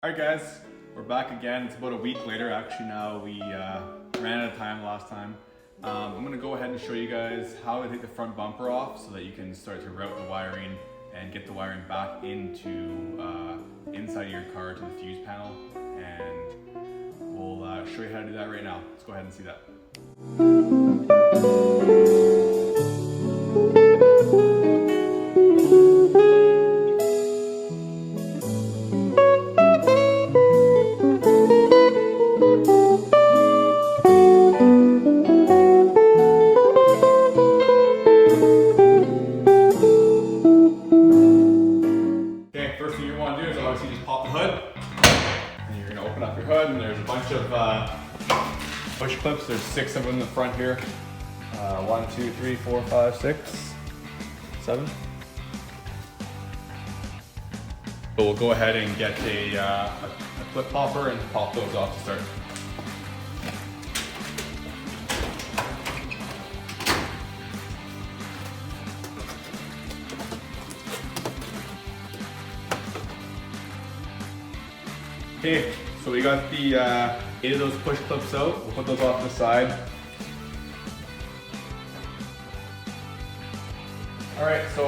Alright guys, we're back again. It's about a week later. Actually now we ran out of time last time. I'm going to go ahead and show you guys how to take the front bumper off so that you can start to route the wiring and get the wiring back into inside of your car to the fuse panel. And we'll show you how to do that right now. Let's go ahead and see that. First thing you want to do is obviously just pop the hood, and you're going to open up your hood, and there's a bunch of push clips. There's 6 of them in the front here. 1, 2, 3, 4, 5, 6, 7. So we'll go ahead and get a clip popper and pop those off to start. Okay, so we got the 8 of those push clips out. We'll put those off to the side. Alright, so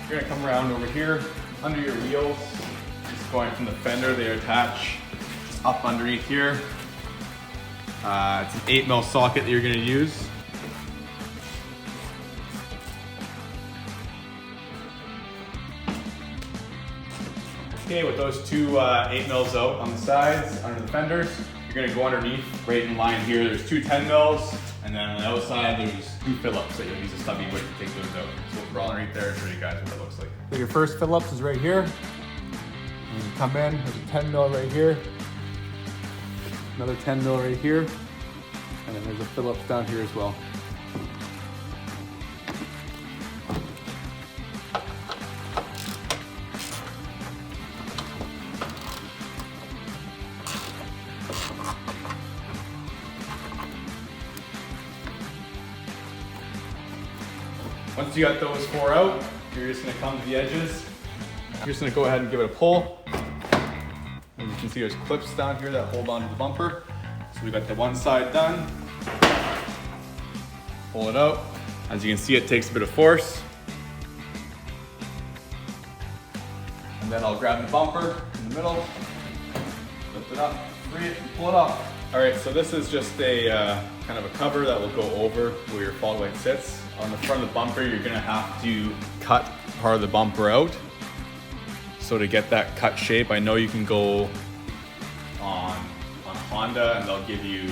you're going to come around over here under your wheels. Just going from the fender, they attach just up underneath here. It's an 8mm socket that you're going to use. Okay, with those 2 8mm out on the sides, under the fenders, you're going to go underneath, right in line here. There's 2 10mm, and then on the outside there's 2 Phillips that you'll use a stubby wood to take those out. So we'll crawl underneath there and show you guys what that looks like. So your first Phillips is right here. And you come in, there's a 10mm right here, another 10mm right here, and then there's a Phillips down here as well. Once you got those 4 out, you're just going to come to the edges. You're just going to go ahead and give it a pull. And you can see there's clips down here that hold onto the bumper. So we got the one side done. Pull it out. As you can see, it takes a bit of force. And then I'll grab the bumper in the middle, lift it up, free it, and pull it off. All right, so this is just a kind of a cover that will go over where your fog light sits. On the front of the bumper, you're gonna have to cut part of the bumper out. So to get that cut shape, I know you can go on Honda and they'll give you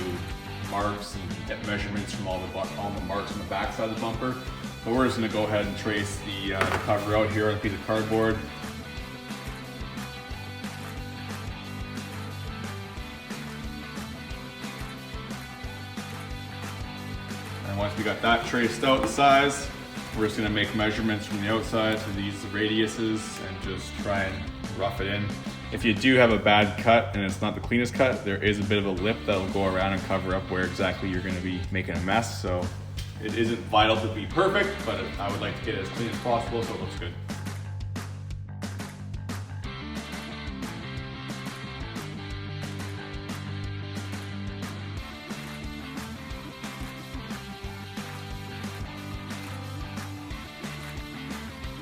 marks and you can get measurements from all the marks on the back side of the bumper. But we're just gonna go ahead and trace the cover out here on a piece of cardboard. And once we got that traced out, the size, we're just gonna make measurements from the outside to these radiuses and just try and rough it in. If you do have a bad cut and it's not the cleanest cut, there is a bit of a lip that'll go around and cover up where exactly you're gonna be making a mess. So it isn't vital to be perfect, but I would like to get it as clean as possible so it looks good.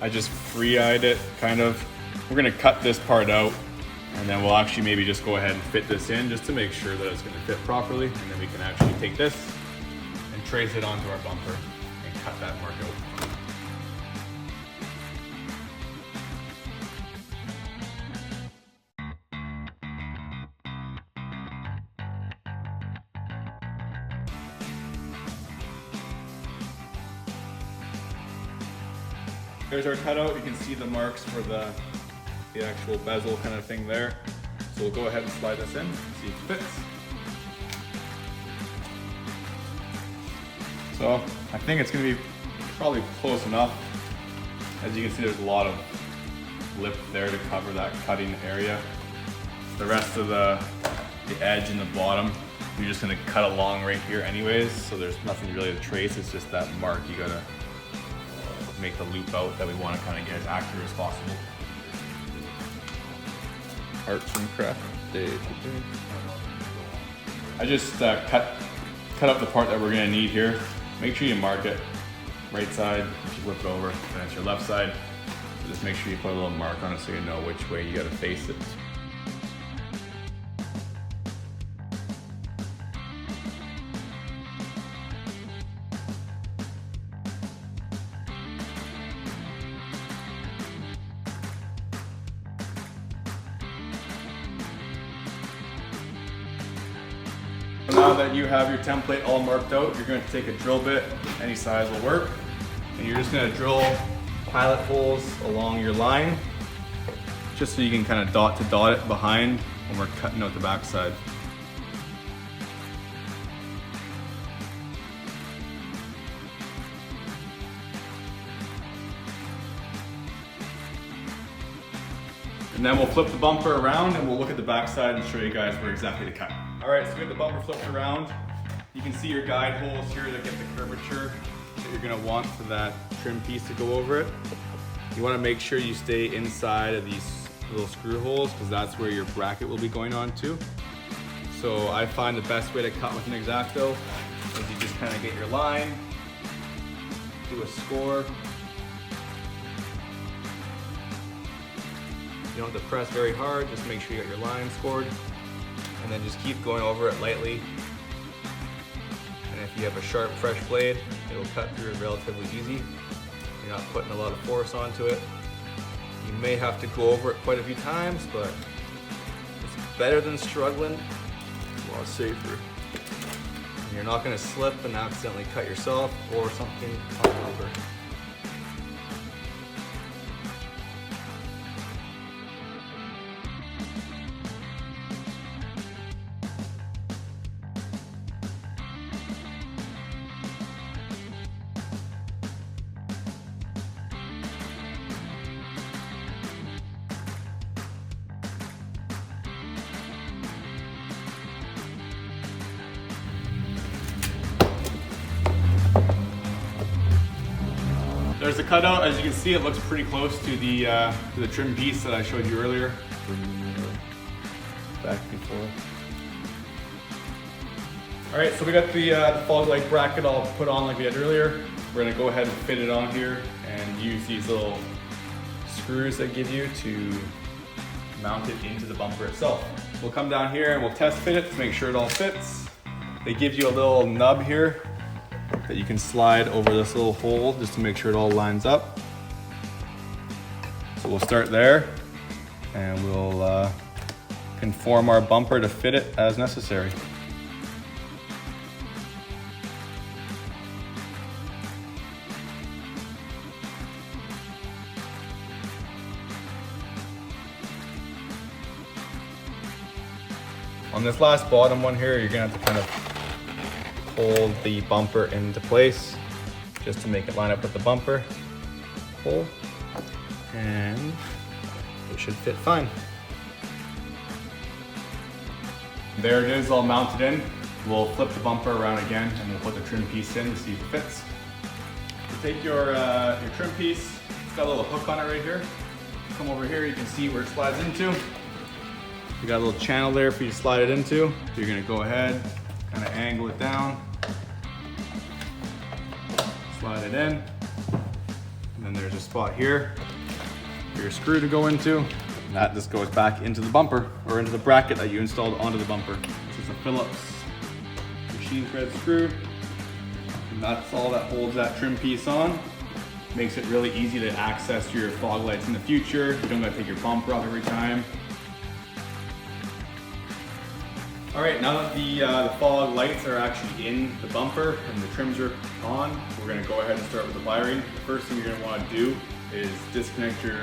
I just free-eyed it, kind of. We're gonna cut this part out, and then we'll actually maybe just go ahead and fit this in just to make sure that it's gonna fit properly, and then we can actually take this and trace it onto our bumper and cut that mark out. There's our cutout. You can see the marks for the actual bezel kind of thing there. So we'll go ahead and slide this in, see if it fits. So I think it's gonna be probably close enough. As you can see, there's a lot of lip there to cover that cutting area. The rest of the edge and the bottom, you're just gonna cut along right here anyways, so there's nothing really to trace. It's just that mark you gotta make the loop out that we want to kind of get as accurate as possible. Arts and Craft Day. I just cut up the part that we're gonna need here. Make sure you mark it. Right side, you flip it over, and that's your left side. So just make sure you put a little mark on it so you know which way you gotta face it. Now that you have your template all marked out, you're going to take a drill bit, any size will work, and you're just going to drill pilot holes along your line, just so you can kind of dot to dot it behind when we're cutting out the backside. And then we'll flip the bumper around and we'll look at the backside and show you guys where exactly to cut. All right, so we have the bumper flipped around. You can see your guide holes here to get the curvature that you're gonna want for that trim piece to go over it. You wanna make sure you stay inside of these little screw holes because that's where your bracket will be going on to. So I find the best way to cut with an X-Acto is you just kind of get your line, do a score. You don't have to press very hard, just make sure you got your line scored. And then just keep going over it lightly. And if you have a sharp, fresh blade, it'll cut through it relatively easy. You're not putting a lot of force onto it. You may have to go over it quite a few times, but it's better than struggling. A lot safer. And you're not gonna slip and accidentally cut yourself or something on over. There's the cutout. As you can see, it looks pretty close to the trim piece that I showed you earlier. Back before. All right, so we got the fog light bracket all put on like we did earlier. We're gonna go ahead and fit it on here and use these little screws they give you to mount it into the bumper itself. We'll come down here and we'll test fit it to make sure it all fits. They give you a little nub here that you can slide over this little hole just to make sure it all lines up. So we'll start there and we'll conform our bumper to fit it as necessary. On this last bottom one here, you're gonna have to kind of hold the bumper into place just to make it line up with the bumper hole, and it should fit fine. There it is, all mounted in. We'll flip the bumper around again and we'll put the trim piece in to see if it fits. So take your trim piece, it's got a little hook on it right here. Come over here, you can see where it slides into. You got a little channel there for you to slide it into. So you're gonna go ahead, kind of angle it down, slide it in, and then there's a spot here for your screw to go into. And that just goes back into the bumper, or into the bracket that you installed onto the bumper. This is a Phillips machine thread screw. And that's all that holds that trim piece on. Makes it really easy to access your fog lights in the future. You don't gotta take your bumper off every time. All right, now that the fog lights are actually in the bumper and the trims are on, we're gonna go ahead and start with the wiring. The first thing you're gonna wanna do is disconnect your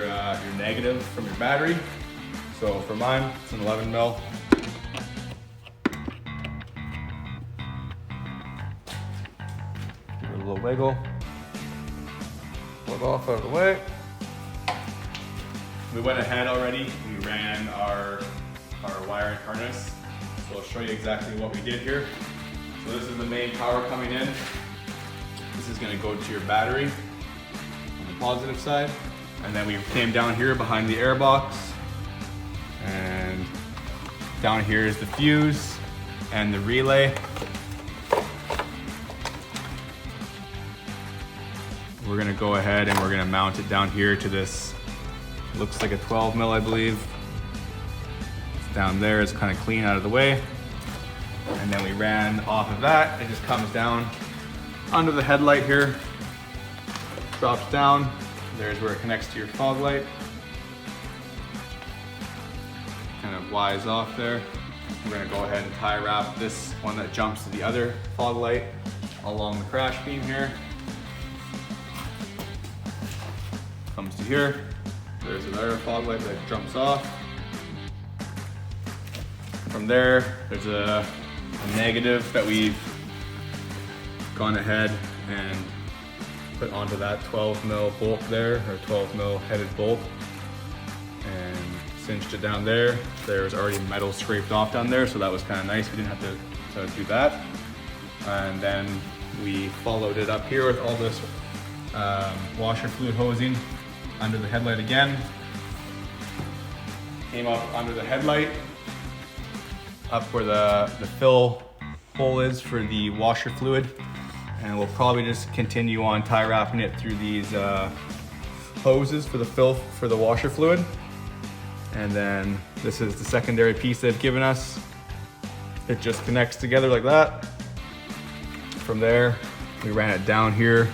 negative from your battery. So for mine, it's an 11 mil. Give it a little wiggle. Plug off out of the way. We went ahead already. We ran our wiring harness. So I'll show you exactly what we did here. So this is the main power coming in. This is gonna go to your battery on the positive side. And then we came down here behind the air box and Down here is the fuse and the relay. We're gonna go ahead and we're gonna mount it down here to this, looks like a 12 mil, I believe. It's down there, it's kind of clean out of the way. And then we ran off of that, it just comes down under the headlight here, drops down. There's where it connects to your fog light. Kind of wise off there. We're gonna go ahead and tie wrap this one that jumps to the other fog light along the crash beam here. Comes to here. There's another fog light that jumps off. From there, there's a negative that we've gone ahead and put onto that 12 mil bolt there, or 12 mil headed bolt, and cinched it down there. There's already metal scraped off down there, so that was kind of nice. We didn't have to do that. And then we followed it up here with all this washer fluid hosing under the headlight again. Came up under the headlight, up where the fill hole is for the washer fluid. And we'll probably just continue on tie wrapping it through these hoses for the fill for the washer fluid. And then this is the secondary piece they've given us. It just connects together like that. From there, we ran it down here.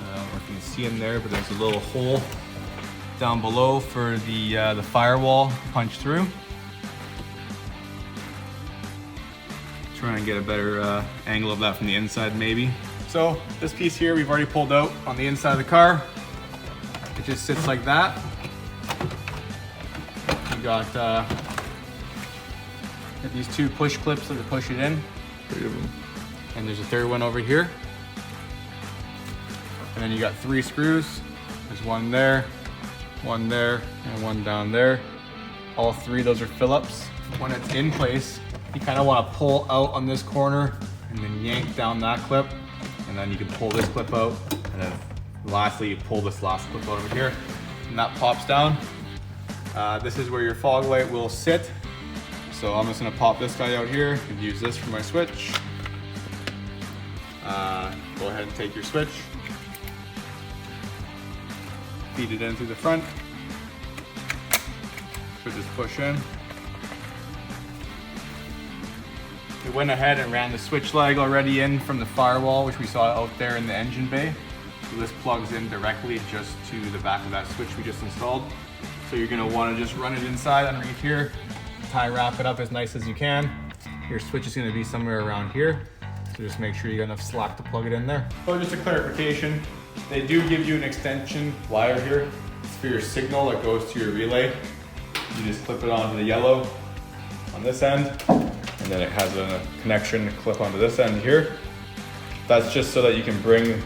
I don't know if you can see in there, but there's a little hole down below for the firewall to punch through. Trying to get a better angle of that from the inside maybe. So this piece here we've already pulled out on the inside of the car. It just sits like that. You got these two push clips that push it in. 3 of them. And there's a third one over here. And then you got 3 screws. There's one there, and one down there. All 3 of those are Phillips. When it's in place, you kind of want to pull out on this corner and then yank down that clip, and then you can pull this clip out, and then lastly you pull this last clip out over here, and that pops down. This is where your fog light will sit. So I'm just going to pop this guy out here and use this for my switch. Go ahead and take your switch, feed it in through the front, should just push in. We went ahead and ran the switch leg already in from the firewall, which we saw out there in the engine bay. So this plugs in directly just to the back of that switch we just installed. So you're gonna wanna just run it inside underneath here, tie wrap it up as nice as you can. Your switch is gonna be somewhere around here. So just make sure you got enough slack to plug it in there. So just a clarification, they do give you an extension wire here. It's for your signal that goes to your relay. You just clip it onto the yellow on this end. And then it has a connection clip onto this end here. That's just so that you can bring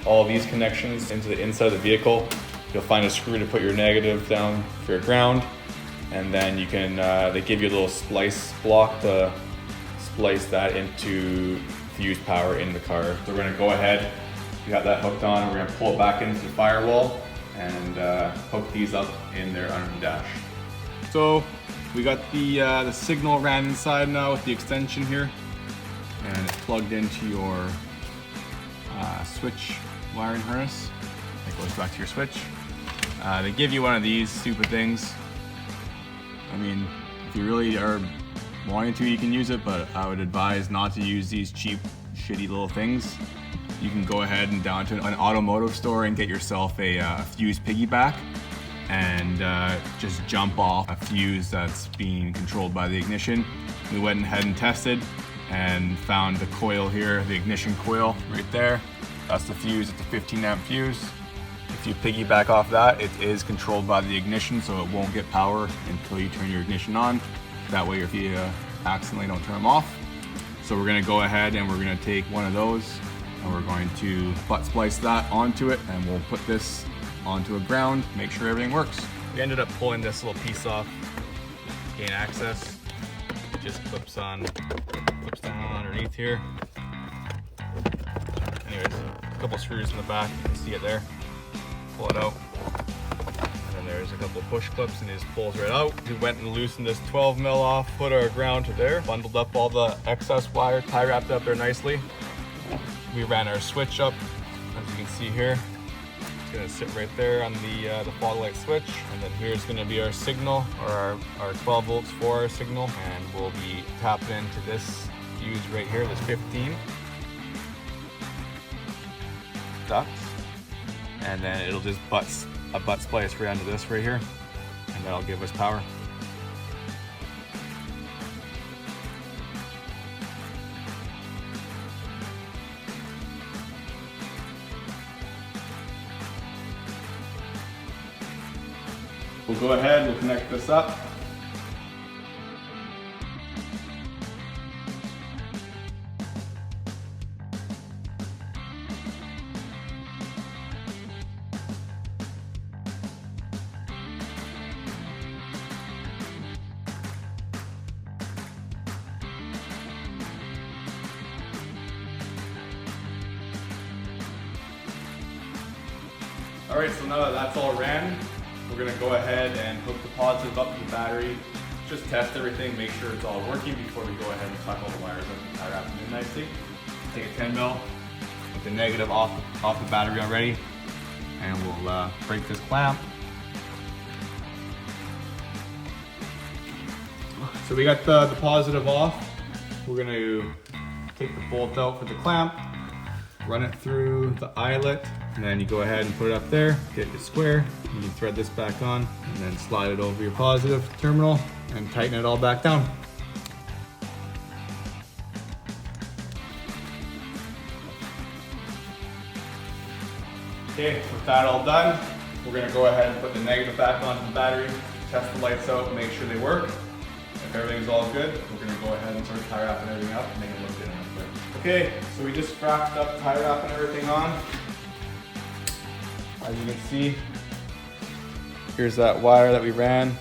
all these connections into the inside of the vehicle. You'll find a screw to put your negative down for your ground. And then you can, they give you a little splice block to splice that into fuse power in the car. So we're gonna go ahead, we got that hooked on, and we're gonna pull it back into the firewall and hook these up in there under the dash. So we got the signal ran inside now with the extension here, and it's plugged into your switch wiring harness. It goes back to your switch. They give you one of these stupid things. I mean, if you really are wanting to, you can use it, but I would advise not to use these cheap, shitty little things. You can go ahead and down to an automotive store and get yourself a fuse piggyback, and just jump off a fuse that's being controlled by the ignition. We went ahead and tested and found the coil here, the ignition coil right there. That's the fuse, it's a 15 amp fuse. If you piggyback off that, it is controlled by the ignition, so it won't get power until you turn your ignition on. That way if you accidentally don't turn them off. So we're gonna go ahead and we're gonna take one of those and we're going to butt splice that onto it, and we'll put this onto a ground, make sure everything works. We ended up pulling this little piece off, gain access. It just clips down underneath here. Anyways, a couple screws in the back, you can see it there. Pull it out. And then there's a couple of push clips and it just pulls right out. We went and loosened this 12 mil off, put our ground to there, bundled up all the excess wire, tie wrapped it up there nicely. We ran our switch up, as you can see here. It's gonna sit right there on the fog light switch, and then here's gonna be our signal, or our 12 volts for our signal, and we'll be tapping into this fuse right here, this 15 ducts, and then it'll just butt splice right onto this right here, and that'll give us power. We'll go ahead, we'll connect this up. All right, so now that that's all ran, we're gonna go ahead and hook the positive up to the battery, just test everything, make sure it's all working before we go ahead and tuck all the wires up and tie wrap them in nicely. Take a 10 mil with the negative off the battery already, and we'll break this clamp. So we got the positive off. We're gonna take the bolt out for the clamp, run it through the eyelet, and then you go ahead and put it up there, get it square. You can thread this back on and then slide it over your positive terminal and tighten it all back down. Okay, with that all done, we're gonna go ahead and put the negative back onto the battery, test the lights out, make sure they work. If everything's all good, we're gonna go ahead and start tie wrapping everything up and make it look good and clear. Okay, so we just wrapped up tie wrapping everything on. As you can see, here's that wire that we ran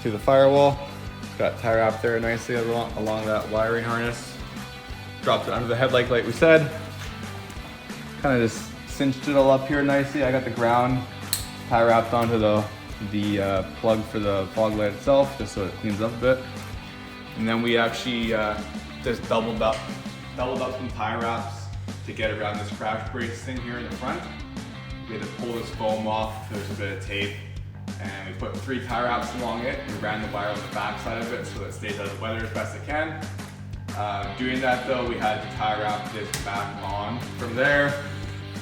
to the firewall. It's got tie wrapped there nicely along that wiring harness. Dropped it under the headlight like we said. Kind of just cinched it all up here nicely. I got the ground tie wrapped onto the plug for the fog light itself, just so it cleans up a bit. And then we actually just doubled up some tie wraps to get around this crash brace thing here in the front. We had to pull this foam off, there's a bit of tape, and we put 3 tie wraps along it and ran the wire on the back side of it so that it stays out of the weather as best it can. Doing that though, we had to tie wrap this back on. From there,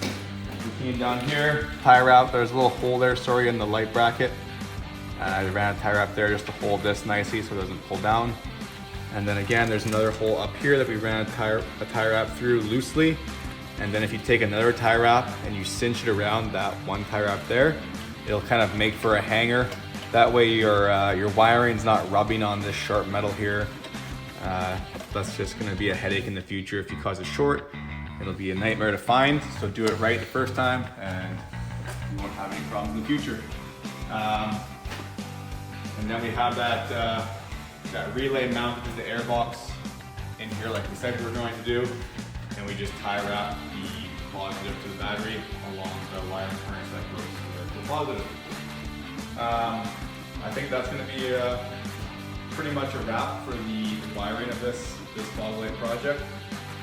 we came down here, tie wrap, there's a little hole there, sorry, in the light bracket. I ran a tie wrap there just to hold this nicely so it doesn't pull down. And then again, there's another hole up here that we ran a tie wrap through loosely. And then if you take another tie wrap and you cinch it around that one tie wrap there, it'll kind of make for a hanger. That way your wiring's not rubbing on this sharp metal here. That's just gonna be a headache in the future if you cause a short. It'll be a nightmare to find, so do it right the first time and you won't have any problems in the future. And then we have that relay mounted to the airbox in here like we said we were going to do. And we just tie wrap the positive to the battery along the wiring harness that goes to the positive. I think that's going to be pretty much a wrap for the wiring of this fog light project.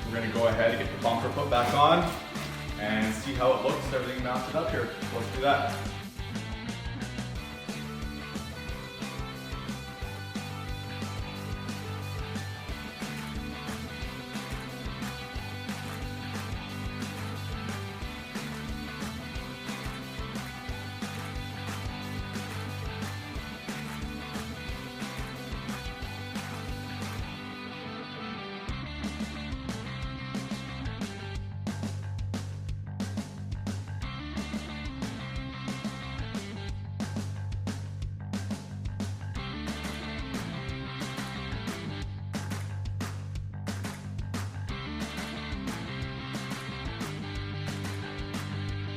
We're going to go ahead and get the bumper put back on and see how it looks, everything mounted up here. Let's do that.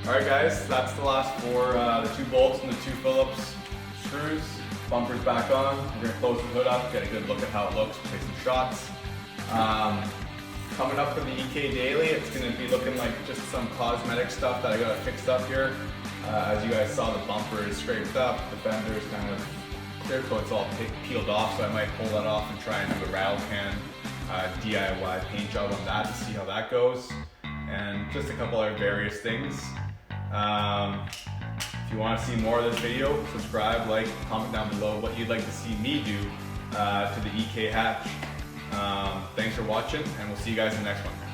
Alright guys, that's the last for the 2 bolts and the 2 Phillips screws. Bumper's back on. We're going to close the hood up, get a good look at how it looks, take some shots. Coming up for the EK Daily, it's going to be looking like just some cosmetic stuff that I got fixed up here. As you guys saw, the bumper is scraped up, the fender's kind of, clear coat's all peeled off, so I might pull that off and try and do a rattle can DIY paint job on that to see how that goes. And just a couple other various things. If you want to see more of this video, subscribe, like, comment down below what you'd like to see me do to the EK hatch. Thanks for watching, and we'll see you guys in the next one.